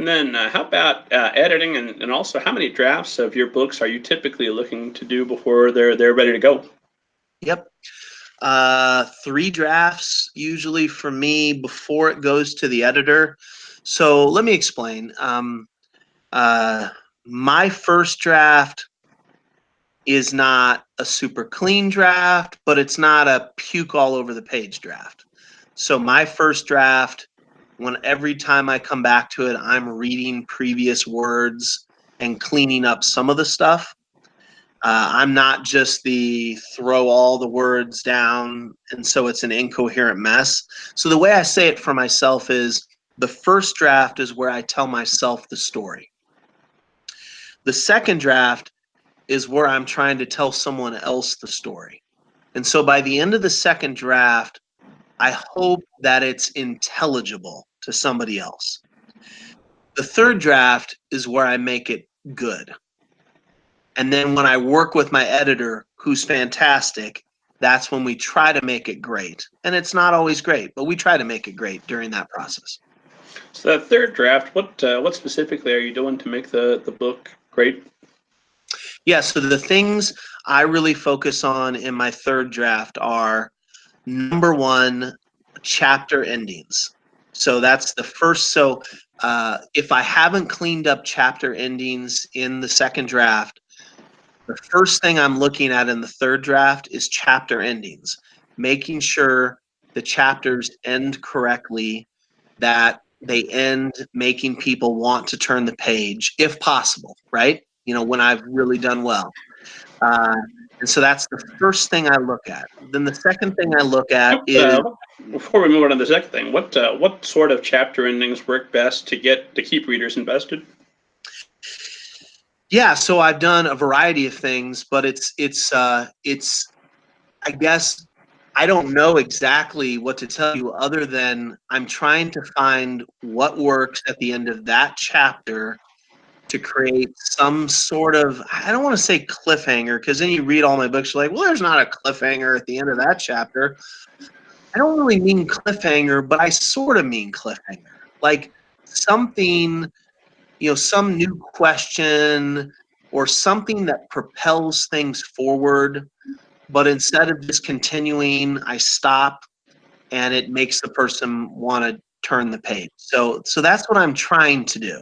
And then how about editing and also how many drafts of your books are you typically looking to do before they're ready to go? Yep. 3 drafts usually for me before it goes to the editor. So let me explain. My first draft is not a super clean draft, but it's not a puke all over the page draft. So my first draft, when every time I come back to it, I'm reading previous words and cleaning up some of the stuff. I'm not just the throw all the words down and so it's an incoherent mess. So the way I say it for myself is the first draft is where I tell myself the story. The second draft is where I'm trying to tell someone else the story. And so by the end of the second draft, I hope that it's intelligible to somebody else. The third draft is where I make it good. And then when I work with my editor, who's fantastic, that's when we try to make it great. And it's not always great, but we try to make it great during that process. So that third draft, what specifically are you doing to make the book great? Yeah, so the things I really focus on in my third draft are number one, chapter endings. So that's the first. So if I haven't cleaned up chapter endings in the second draft, the first thing I'm looking at in the third draft is chapter endings, making sure the chapters end correctly, that they end making people want to turn the page if possible, right? You know, when I've really done well. And so that's the first thing I look at. Then the second thing I look at is Before we move on to the second thing, what sort of chapter endings work best to keep readers invested? yeah. So I've done a variety of things, but it's I guess I don't know exactly what to tell you other than I'm trying to find what works at the end of that chapter to create some sort of, I don't want to say cliffhanger, because then you read all my books, you're like, well, there's not a cliffhanger at the end of that chapter. I don't really mean cliffhanger, but I sort of mean cliffhanger. Like something, you know, some new question or something that propels things forward. But instead of just continuing, I stop and it makes the person want to turn the page. So that's what I'm trying to do.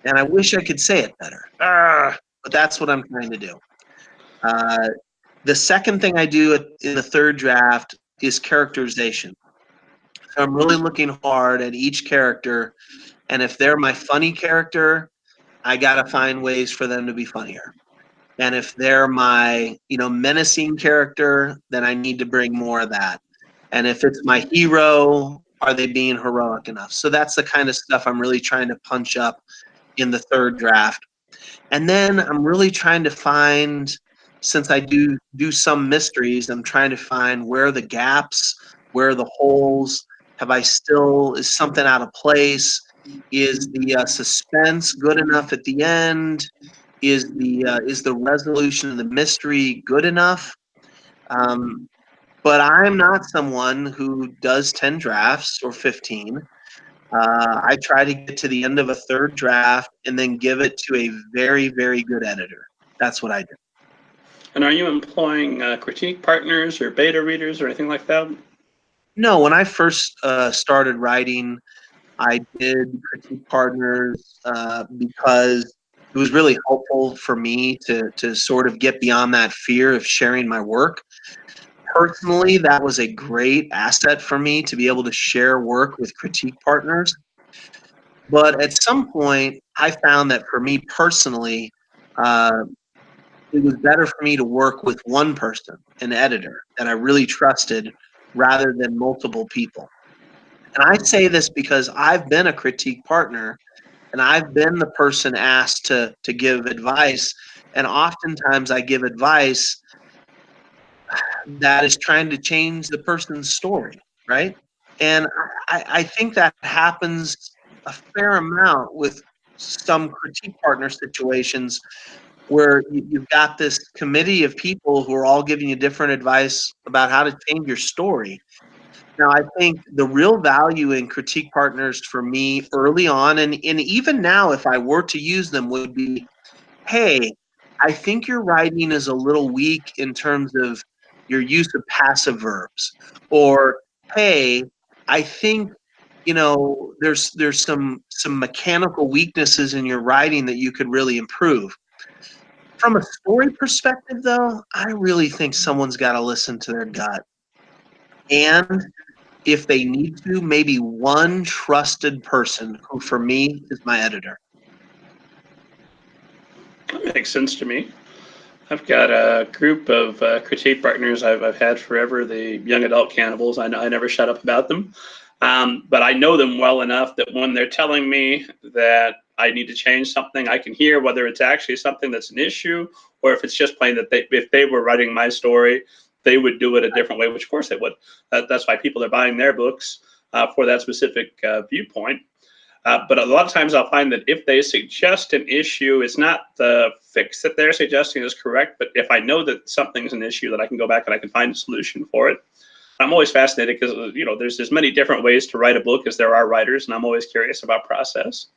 And I wish I could say it better. But that's what I'm trying to do. The second thing I do in the third draft is characterization. So I'm really looking hard at each character. And if they're my funny character, I got to find ways for them to be funnier. And if they're my, you know, menacing character, then I need to bring more of that. And if it's my hero, are they being heroic enough? So that's the kind of stuff I'm really trying to punch up in the third draft. And then I'm really trying to find, since I do some mysteries, I'm trying to find where are the gaps, where are the holes, is something out of place? Is the suspense good enough at the end? Is the resolution of the mystery good enough? But I'm not someone who does 10 drafts or 15. I try to get to the end of a third draft and then give it to a very, very good editor. That's what I do. And are you employing critique partners or beta readers or anything like that? No, when I first started writing, I did critique partners because it was really helpful for me to sort of get beyond that fear of sharing my work. Personally, that was a great asset for me to be able to share work with critique partners. But at some point, I found that for me personally, uh, it was better for me to work with one person, an editor that I really trusted, rather than multiple people. And I say this because I've been a critique partner and I've been the person asked to give advice. And oftentimes I give advice that is trying to change the person's story, right? And I think that happens a fair amount with some critique partner situations where you've got this committee of people who are all giving you different advice about how to change your story. Now, I think the real value in critique partners for me early on, and even now, if I were to use them, would be, hey, I think your writing is a little weak in terms of your use of passive verbs. Or, hey, I think, there's some mechanical weaknesses in your writing that you could really improve. From a story perspective, though, I really think someone's got to listen to their gut. And if they need to, maybe one trusted person who, for me, is my editor. That makes sense to me. I've got a group of critique partners I've had forever, the young adult cannibals. I never shut up about them. But I know them well enough that when they're telling me that I need to change something, I can hear whether it's actually something that's an issue or if it's just plain that if they were writing my story, they would do it a different way, which of course they would. That's why people are buying their books for that specific viewpoint. But a lot of times I'll find that if they suggest an issue, it's not the fix that they're suggesting is correct, but if I know that something's an issue, that I can go back and I can find a solution for it. I'm always fascinated because, there's as many different ways to write a book as there are writers, and I'm always curious about process.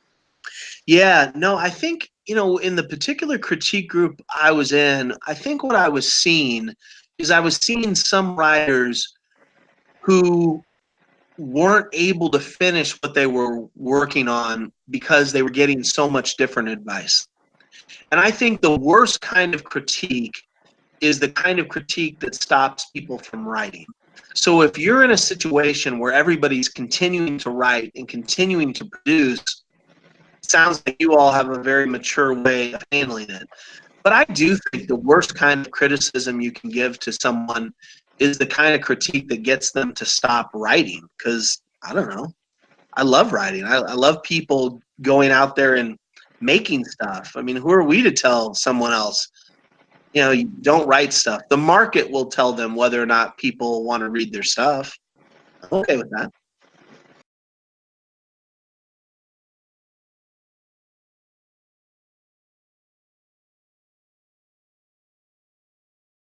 Yeah, no, I think, in the particular critique group I was in, I think what I was seeing is I was seeing some writers who weren't able to finish what they were working on because they were getting so much different advice. And I think the worst kind of critique is the kind of critique that stops people from writing. So if you're in a situation where everybody's continuing to write and continuing to produce, it sounds like you all have a very mature way of handling it. But I do think the worst kind of criticism you can give to someone is the kind of critique that gets them to stop writing. Because, I don't know, I love writing. I love people going out there and making stuff. I mean, who are we to tell someone else, you don't write stuff? The market will tell them whether or not people want to read their stuff. I'm okay with that.